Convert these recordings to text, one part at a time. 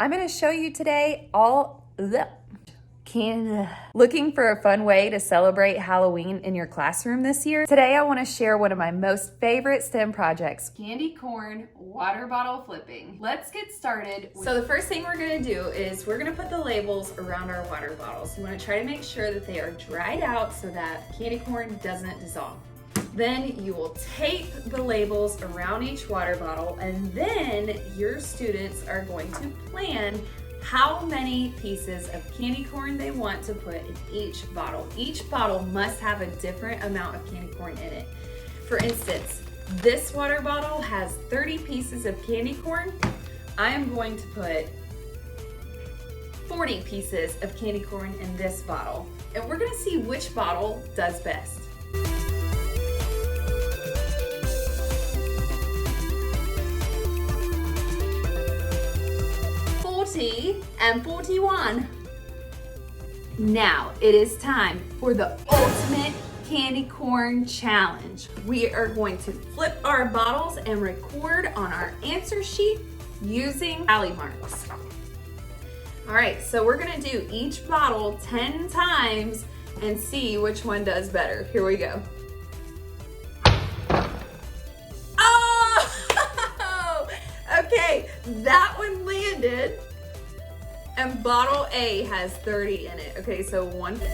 I'm gonna show you today looking for a fun way to celebrate Halloween in your classroom this year. Today I wanna share one of my most favorite STEM projects, candy corn water bottle flipping. Let's get started. So the first thing we're gonna do is we're gonna put the labels around our water bottles. You wanna try to make sure that they are dried out so that candy corn doesn't dissolve. Then you will tape the labels around each water bottle, and then your students are going to plan how many pieces of candy corn they want to put in each bottle. Each bottle must have a different amount of candy corn in it. For instance, this water bottle has 30 pieces of candy corn. I am going to put 40 pieces of candy corn in this bottle, and we're gonna see which bottle does best. 40 and 41. Now it is time for the ultimate candy corn challenge. We are going to flip our bottles and record on our answer sheet using tally marks. All right, so we're gonna do each bottle 10 times and see which one does better. Here we go. Oh, okay, that one landed. And bottle A has 30 in it. Okay, so 1, 4.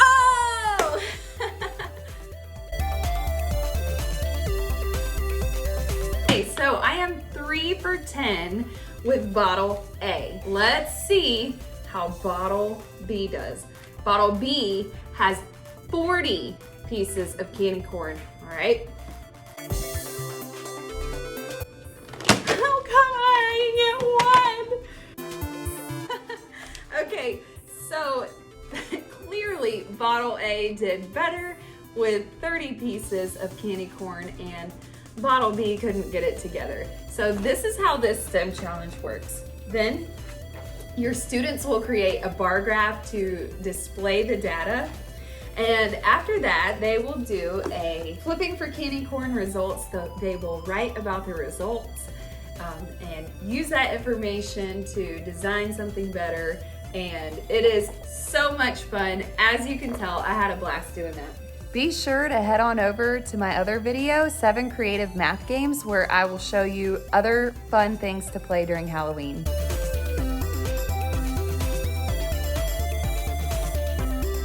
Oh! Okay, so I am 3 for 10 with bottle A. Let's see how bottle B does. Bottle B has 40 pieces of candy corn, all right? Oh, come on, I get one. Okay, so clearly bottle A did better with 30 pieces of candy corn, and bottle B couldn't get it together. So this is how this STEM challenge works. Then your students will create a bar graph to display the data. And after that, they will do a flipping for candy corn results. They will write about the results and use that information to design something better. And it is so much fun. As you can tell, I had a blast doing that. Be sure to head on over to my other video, 7 Creative Math Games, where I will show you other fun things to play during Halloween.